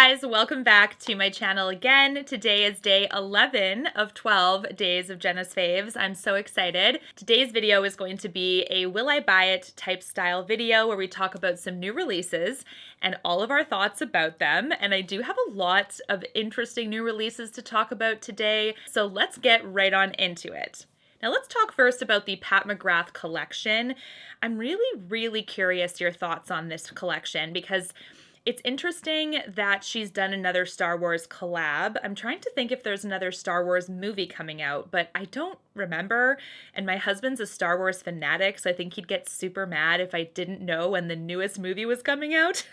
guys, welcome back to my channel again. Today is day 11 of 12 days of Jena's Faves. I'm so excited. Today's video is going to be a will I buy it type style video where we talk about some new releases and all of our thoughts about them. And I do have a lot of interesting new releases to talk about today, so let's get right on into it. Now let's talk first about the Pat McGrath collection. I'm really curious your thoughts on this collection because it's interesting that she's done another Star Wars collab. I'm trying to think if there's another Star Wars movie coming out, but I don't remember. And my husband's a Star Wars fanatic, so I think he'd get super mad if I didn't know when the newest movie was coming out.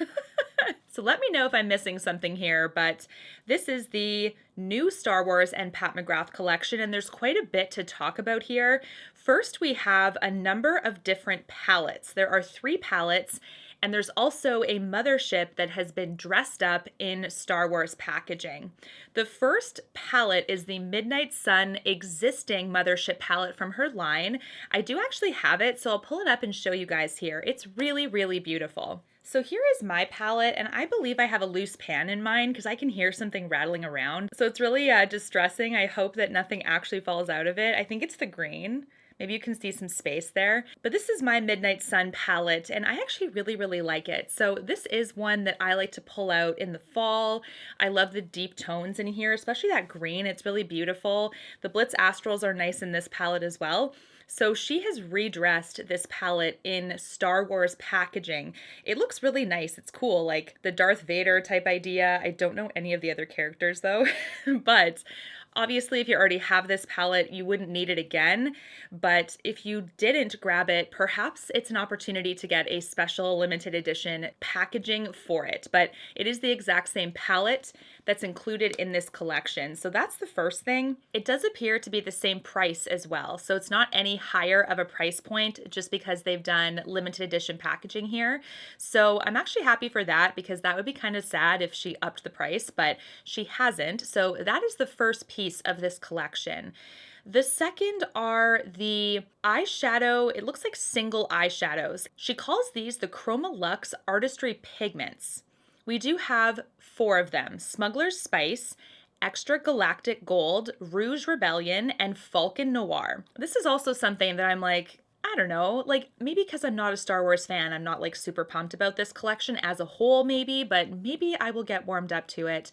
So let me know if I'm missing something here, but this is the new Star Wars and Pat McGrath collection, and there's quite a bit to talk about here. First, we have a number of different palettes. There are 3 palettes, and there's also a mothership that has been dressed up in Star Wars packaging. The first palette is the Midnight Sun existing mothership palette from her line. I do actually have it, so I'll pull it up and show you guys here. It's really beautiful. So here is my palette, and I believe I have a loose pan in mine because I can hear something rattling around. So it's really distressing. I hope that nothing actually falls out of it. I think it's the green. Maybe you can see some space there. But this is my Midnight Sun palette, and I actually really like it. So this is one that I like to pull out in the fall. I love the deep tones in here, especially that green. It's really beautiful. The Blitz Astrals are nice in this palette as well. So she has redressed this palette in Star Wars packaging. It looks really nice. It's cool, like the Darth Vader type idea. I don't know any of the other characters though, but obviously, if you already have this palette, you wouldn't need it again, but if you didn't grab it, perhaps it's an opportunity to get a special limited edition packaging for it, but it is the exact same palette that's included in this collection. So that's the first thing. It does appear to be the same price as well, so it's not any higher of a price point just because they've done limited edition packaging here. So I'm actually happy for that because that would be kind of sad if she upped the price, but she hasn't. So that is the first piece of this collection. The second are the eyeshadow, it looks like single eyeshadows. She calls these the Chroma Luxe Artistry Pigments. We do have 4 of them: Smuggler's Spice, Extra Galactic Gold, Rouge Rebellion, and Falcon Noir. This is also something that I'm like, I don't know, like maybe because I'm not a Star Wars fan, I'm not like super pumped about this collection as a whole maybe, but maybe I will get warmed up to it.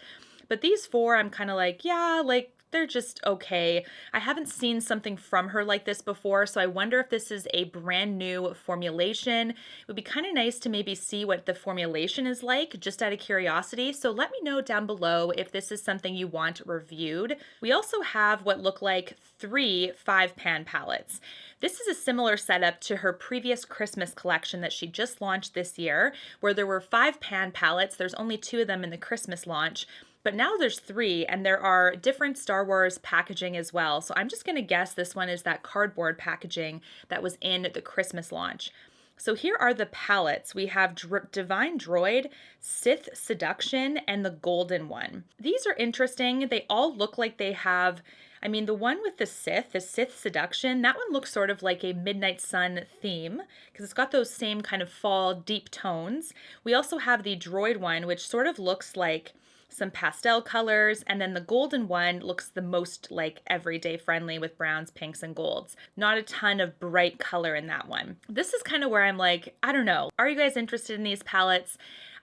But these 4, I'm kind of like, yeah, like they're just okay. I haven't seen something from her like this before, so I wonder if this is a brand new formulation. It would be kind of nice to maybe see what the formulation is like, just out of curiosity. So let me know down below if this is something you want reviewed. We also have what look like 3 5-pan palettes. This is a similar setup to her previous Christmas collection that she just launched this year, where there were 5-pan palettes. There's only 2 of them in the Christmas launch. But now there's 3, and there are different Star Wars packaging as well. So I'm just going to guess this one is that cardboard packaging that was in the Christmas launch. So here are the palettes. We have Divine Droid, Sith Seduction, and the Golden one. These are interesting. They all look like they have, I mean, the one with the Sith Seduction, that one looks sort of like a Midnight Sun theme because it's got those same kind of fall deep tones. We also have the Droid one, which sort of looks like some pastel colors, and then the golden one looks the most like everyday friendly with browns, pinks, and golds. Not a ton of bright color in that one. This is kind of where I'm like, I don't know. Are you guys interested in these palettes?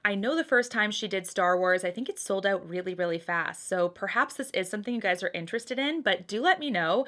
I know the first time she did Star Wars, I think it sold out really fast. So perhaps this is something you guys are interested in, but do let me know.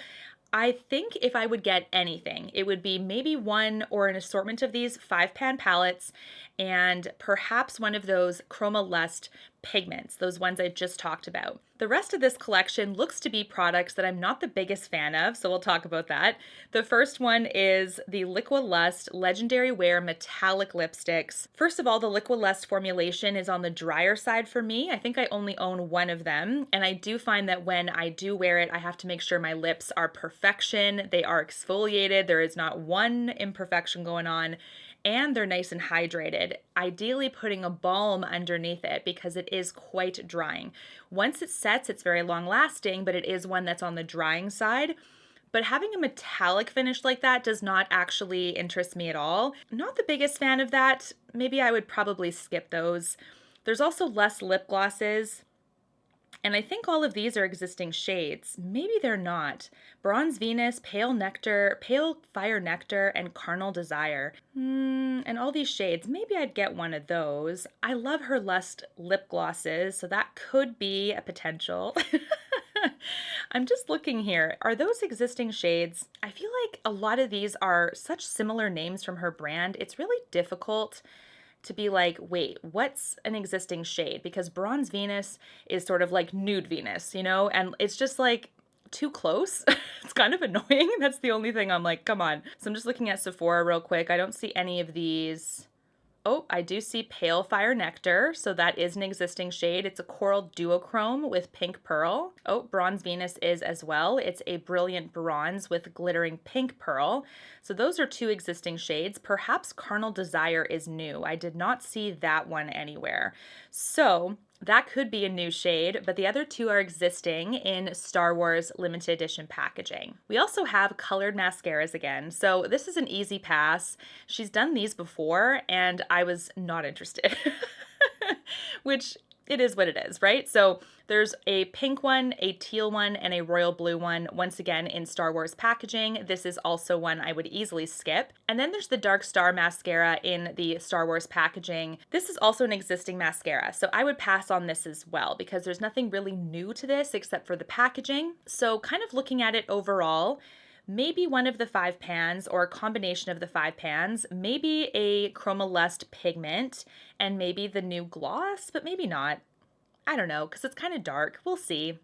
I think if I would get anything, it would be maybe one or an assortment of these 5-pan palettes and perhaps one of those Chroma Luxe pigments, those ones I just talked about. The rest of this collection looks to be products that I'm not the biggest fan of, so we'll talk about that. The first one is the Liqua Lust Legendary Wear Metallic Lipsticks. First of all, the Liqua Lust formulation is on the drier side for me. I think I only own one of them, and I do find that when I do wear it, I have to make sure my lips are perfection. They are exfoliated. There is not one imperfection going on, and they're nice and hydrated. Ideally putting a balm underneath it because it is quite drying. Once it sets, it's very long lasting, but it is one that's on the drying side. But having a metallic finish like that does not actually interest me at all. Not the biggest fan of that. Maybe I would probably skip those. There's also less lip glosses. And I think all of these are existing shades. Maybe they're not. Bronze Venus, Pale Nectar, Pale Fire Nectar, and Carnal Desire. And all these shades, maybe I'd get one of those. I love her Lust lip glosses, so that could be a potential. I'm just looking here. Are those existing shades? I feel like a lot of these are such similar names from her brand. It's really difficult to be like, wait, what's an existing shade? Because Bronze Venus is sort of like Nude Venus, you know? And it's just like too close. It's kind of annoying. That's the only thing I'm like, come on. So I'm just looking at Sephora real quick. I don't see any of these. Oh, I do see Pale Fire Nectar, so that is an existing shade. It's a coral duochrome with pink pearl. Oh, Bronze Venus is as well. It's a brilliant bronze with glittering pink pearl. So those are two existing shades. Perhaps Carnal Desire is new. I did not see that one anywhere. So that could be a new shade, but the other two are existing in Star Wars limited edition packaging. We also have colored mascaras again. So this is an easy pass. She's done these before and I was not interested, which it is what it is, right? So there's a pink one, a teal one, and a royal blue one, once again in Star Wars packaging. This is also one I would easily skip. And then there's the Dark Star mascara in the Star Wars packaging. This is also an existing mascara, so I would pass on this as well because there's nothing really new to this except for the packaging. So kind of looking at it overall, maybe one of the 5 pans or a combination of the 5 pans, maybe a Chroma Lust pigment, and maybe the new gloss, but maybe not. I don't know, because it's kind of dark. We'll see.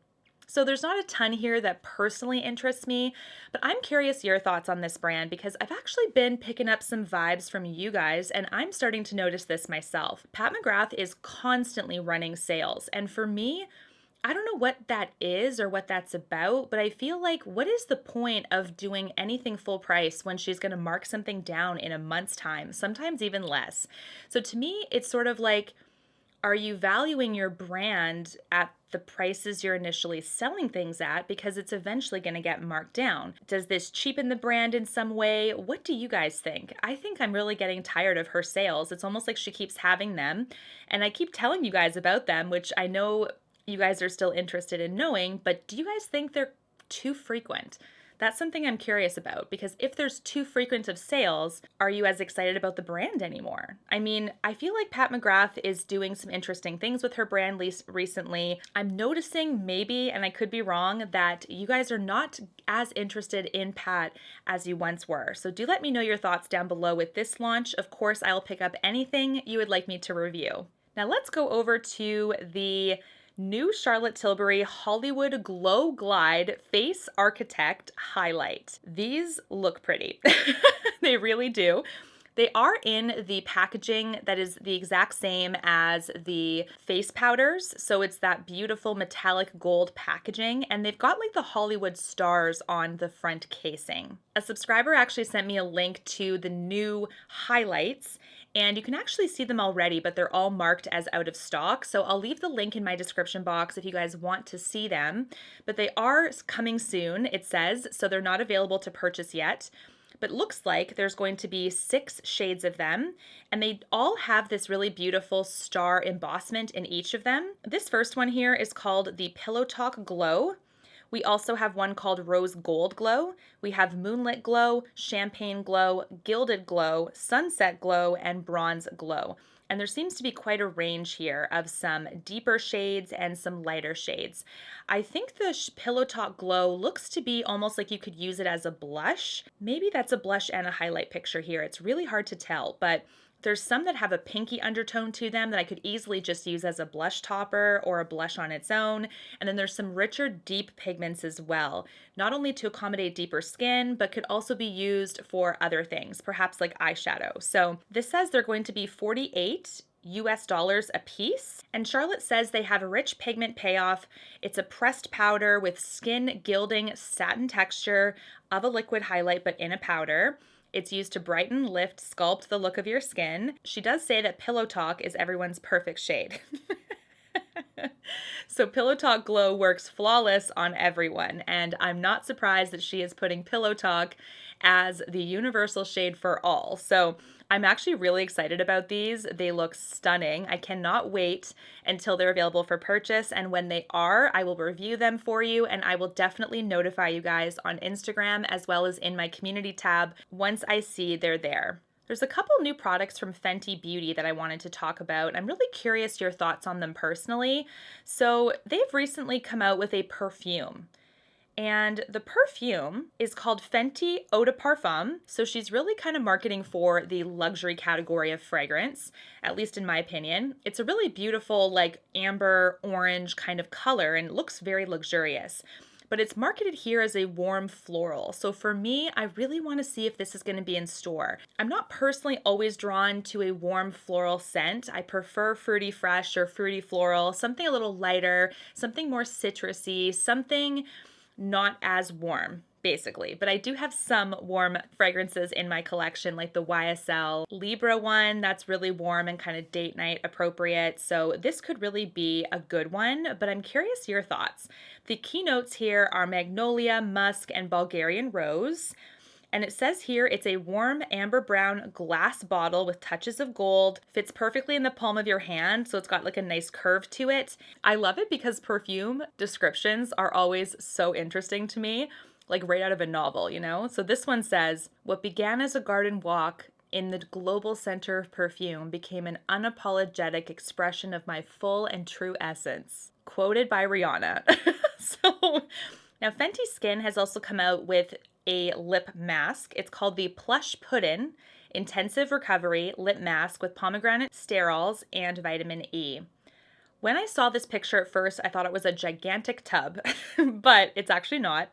So there's not a ton here that personally interests me, but I'm curious your thoughts on this brand because I've actually been picking up some vibes from you guys and I'm starting to notice this myself. Pat McGrath is constantly running sales, and for me, I don't know what that is or what that's about, but I feel like what is the point of doing anything full price when she's going to mark something down in a month's time, sometimes even less? So to me, it's sort of like, are you valuing your brand at the prices you're initially selling things at because it's eventually going to get marked down? Does this cheapen the brand in some way? What do you guys think? I think I'm really getting tired of her sales. It's almost like she keeps having them, and I keep telling you guys about them, which I know you guys are still interested in knowing, but do you guys think they're too frequent? That's something I'm curious about, because if there's too frequent of sales, are you as excited about the brand anymore? I mean, I feel like Pat McGrath is doing some interesting things with her brand recently. I'm noticing maybe, and I could be wrong, that you guys are not as interested in Pat as you once were. So do let me know your thoughts down below with this launch. Of course, I'll pick up anything you would like me to review. Now let's go over to the new Charlotte Tilbury Hollywood Glow Glide Face Architect Highlight. These look pretty. They really do. They are in the packaging that is the exact same as the face powders. So it's that beautiful metallic gold packaging, and they've got like the Hollywood stars on the front casing. A subscriber actually sent me a link to the new highlights, and you can actually see them already, but they're all marked as out of stock. So I'll leave the link in my description box if you guys want to see them. But they are coming soon, it says, so they're not available to purchase yet. But looks like there's going to be 6 shades of them, and they all have this really beautiful star embossment in each of them. This first one here is called the Pillow Talk Glow. We also have one called Rose Gold Glow. We have Moonlit Glow, Champagne Glow, Gilded Glow, Sunset Glow, and Bronze Glow. And there seems to be quite a range here of some deeper shades and some lighter shades. I think the Pillow Talk Glow looks to be almost like you could use it as a blush. Maybe that's a blush and a highlight picture here. It's really hard to tell, but there's some that have a pinky undertone to them that I could easily just use as a blush topper or a blush on its own. And then there's some richer, deep pigments as well, not only to accommodate deeper skin, but could also be used for other things, perhaps like eyeshadow. So this says they're going to be $48 a piece. And Charlotte says they have a rich pigment payoff. It's a pressed powder with skin gilding satin texture of a liquid highlight, but in a powder. It's used to brighten, lift, sculpt the look of your skin. She does say that Pillow Talk is everyone's perfect shade. So Pillow Talk Glow works flawless on everyone, and I'm not surprised that she is putting Pillow Talk as the universal shade for all. So I'm actually really excited about these. They look stunning. I cannot wait until they're available for purchase. And when they are, I will review them for you and I will definitely notify you guys on Instagram as well as in my community tab once I see they're there. There's a couple new products from Fenty Beauty that I wanted to talk about. I'm really curious your thoughts on them personally. So they've recently come out with a perfume. And the perfume is called Fenty Eau de Parfum. So she's really kind of marketing for the luxury category of fragrance, at least in my opinion. It's a really beautiful, like amber orange kind of color and looks very luxurious. But it's marketed here as a warm floral. So for me, I really want to see if this is going to be in store. I'm not personally always drawn to a warm floral scent. I prefer fruity fresh or fruity floral, something a little lighter, something more citrusy, something not as warm, basically. But I do have some warm fragrances in my collection, like the YSL Libra one that's really warm and kind of date night appropriate. So this could really be a good one, but I'm curious your thoughts. The keynotes here are magnolia, musk, and Bulgarian rose. And it says here it's a warm amber brown glass bottle with touches of gold, fits perfectly in the palm of your hand, so it's got like a nice curve to it. I love it because perfume descriptions are always so interesting to me, like right out of a novel, you know? So this one says, what began as a garden walk in the global center of perfume became an unapologetic expression of my full and true essence. Quoted by Rihanna. So now Fenty Skin has also come out with a lip mask. It's called the Plush Puddin' Intensive Recovery Lip Mask with pomegranate sterols and vitamin E. When I saw this picture at first, I thought it was a gigantic tub, but it's actually not.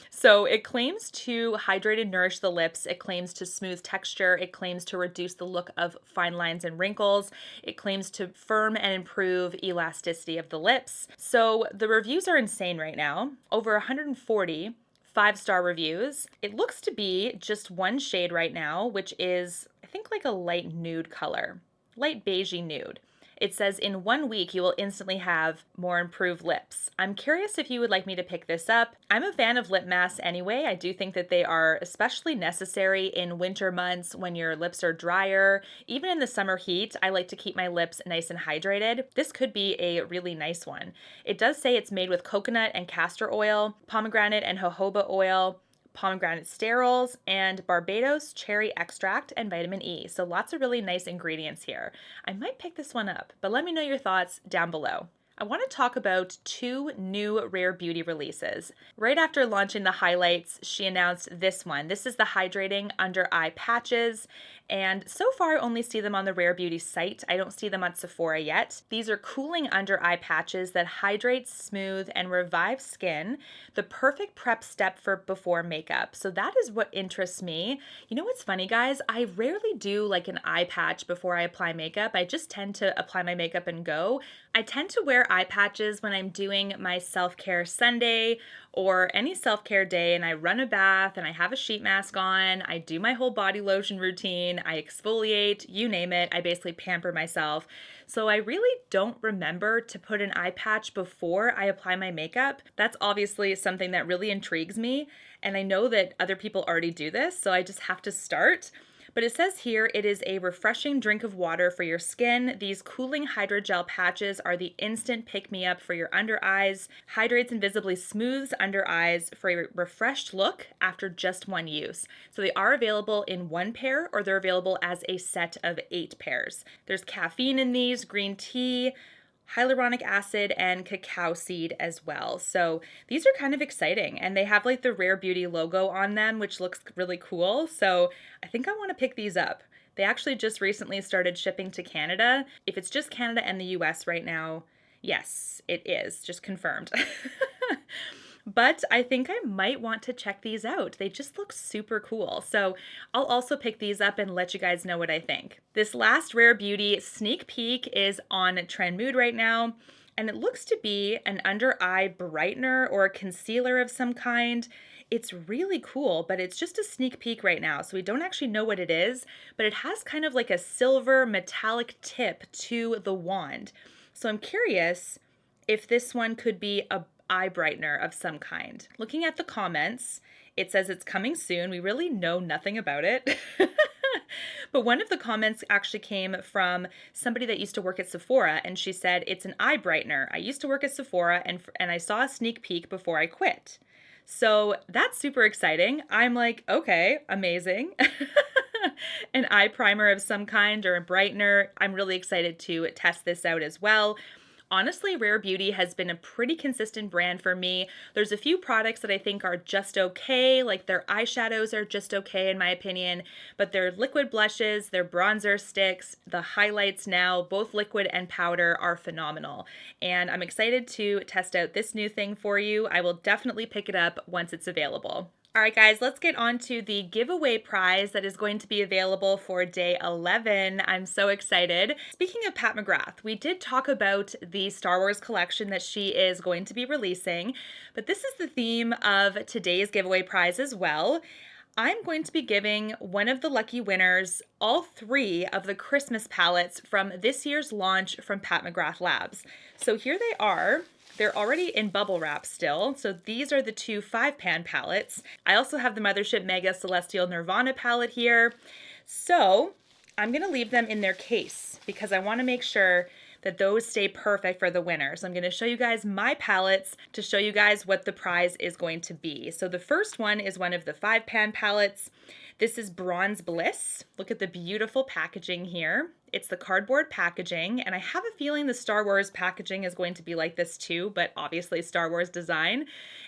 So it claims to hydrate and nourish the lips. It claims to smooth texture. It claims to reduce the look of fine lines and wrinkles. It claims to firm and improve elasticity of the lips. So the reviews are insane right now. Over 140 5-star reviews. It looks to be just one shade right now, which is, I think, like a light nude color, light beigey nude. It says in 1 week, you will instantly have more improved lips. I'm curious if you would like me to pick this up. I'm a fan of lip masks anyway. I do think that they are especially necessary in winter months when your lips are drier. Even in the summer heat, I like to keep my lips nice and hydrated. This could be a really nice one. It does say it's made with coconut and castor oil, pomegranate and jojoba oil, pomegranate sterols, and Barbados cherry extract and vitamin E. So lots of really nice ingredients here. I might pick this one up, but let me know your thoughts down below. I want to talk about 2 new Rare Beauty releases. Right after launching the highlights, she announced this one. This is the Hydrating Under Eye Patches, and so far I only see them on the Rare Beauty site. I don't see them on Sephora yet. These are cooling under eye patches that hydrate, smooth, and revive skin, the perfect prep step for before makeup. So that is what interests me. You know what's funny, guys? I rarely do like an eye patch before I apply makeup. I just tend to apply my makeup and go. I tend to wear eye patches when I'm doing my self-care Sunday or any self-care day, and I run a bath and I have a sheet mask on, I do my whole body lotion routine, I exfoliate, you name it, I basically pamper myself. So I really don't remember to put an eye patch before I apply my makeup. That's obviously something that really intrigues me, and I know that other people already do this, so I just have to start. But it says here it is a refreshing drink of water for your skin. These cooling hydrogel patches are the instant pick-me-up for your under eyes, hydrates and visibly smooths under eyes for a refreshed look after just one use. So they are available in 1 pair or they're available as a set of 8 pairs. There's caffeine in these, green tea, hyaluronic acid, and cacao seed as well. So these are kind of exciting, and they have like the Rare Beauty logo on them, which looks really cool. So I think I want to pick these up. They actually just recently started shipping to Canada. If it's just Canada and the US right now, yes, it is, just confirmed. But I think I might want to check these out. They just look super cool. So I'll also pick these up and let you guys know what I think. This last Rare Beauty sneak peek is on Trend Mood right now, and it looks to be an under eye brightener or a concealer of some kind. It's really cool, but it's just a sneak peek right now, so we don't actually know what it is, but it has kind of like a silver metallic tip to the wand. So I'm curious if this one could be a eye brightener of some kind. Looking at the comments, it says it's coming soon. We really know nothing about it. But one of the comments actually came from somebody that used to work at Sephora, and she said, "It's an eye brightener. I used to work at Sephora, and I saw a sneak peek before I quit." So that's super exciting. I'm like, okay, amazing. An eye primer of some kind or a brightener. I'm really excited to test this out as well. Honestly, Rare Beauty has been a pretty consistent brand for me. There's a few products that I think are just okay, like their eyeshadows are just okay in my opinion, but their liquid blushes, their bronzer sticks, the highlights now, both liquid and powder, are phenomenal. And I'm excited to test out this new thing for you. I will definitely pick it up once it's available. All right, guys, let's get on to the giveaway prize that is going to be available for day 11. I'm so excited. Speaking of Pat McGrath, we did talk about the Star Wars collection that she is going to be releasing, but this is the theme of today's giveaway prize as well. I'm going to be giving one of the lucky winners all 3 of the Christmas palettes from this year's launch from Pat McGrath Labs. So here they are. They're already in bubble wrap still. So these are the 2 5-pan palettes. I also have the Mothership Mega Celestial Nirvana palette here. So I'm going to leave them in their case because I want to make sure that those stay perfect for the winner. So I'm going to show you guys my palettes to show you guys what the prize is going to be. So the first one is one of the 5-pan palettes. This is Bronze Bliss. Look at the beautiful packaging here. It's the cardboard packaging, and I have a feeling the Star Wars packaging is going to be like this too, but obviously Star Wars design.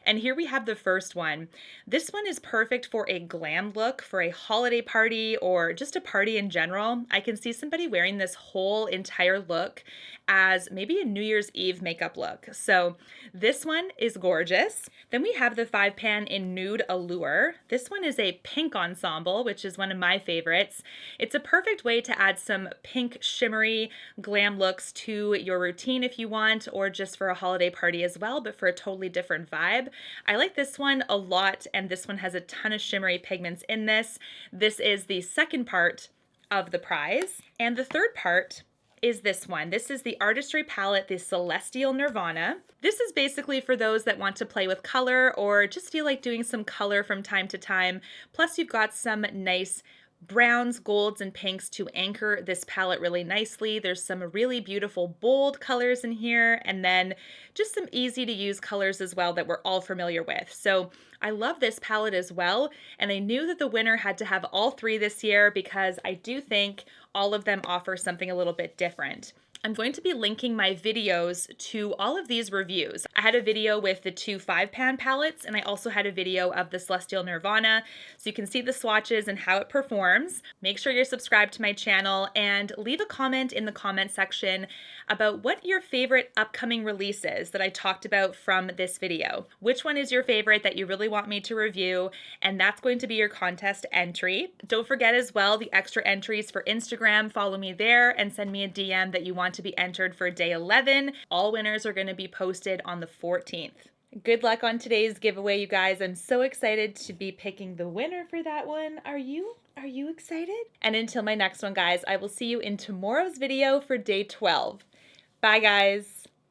And here we have the first one. This one is perfect for a glam look, for a holiday party, or just a party in general. I can see somebody wearing this whole entire look as maybe a New Year's Eve makeup look. So this one is gorgeous. Then we have the 5-pan in Nude Allure. This one is a pink ensemble, which is one of my favorites. It's a perfect way to add some pink shimmery glam looks to your routine if you want, or just for a holiday party as well, but for a totally different vibe. I like this one a lot, and this one has a ton of shimmery pigments in this. This is the second part of the prize. And the third part is this one. This is the Artistry palette, the Celestial Nirvana. This is basically for those that want to play with color or just feel like doing some color from time to time. Plus you've got some nice browns, golds, and pinks to anchor this palette really nicely. There's some really beautiful bold colors in here, and then just some easy to use colors as well that we're all familiar with. So I love this palette as well, and I knew that the winner had to have all 3 this year because I do think all of them offer something a little bit different. I'm going to be linking my videos to all of these reviews. I had a video with the 2 5-pan palettes, and I also had a video of the Celestial Nirvana, so you can see the swatches and how it performs. Make sure you're subscribed to my channel and leave a comment in the comment section about what your favorite upcoming release is that I talked about from this video. Which one is your favorite that you really want me to review? And that's going to be your contest entry. Don't forget as well the extra entries for Instagram. Follow me there and send me a DM that you want to be entered for day 11. All winners are going to be posted on the 14th. Good luck on today's giveaway, you guys. I'm so excited to be picking the winner for that one. Are you? Are you excited? And until my next one, guys, I will see you in tomorrow's video for day 12. Bye, guys.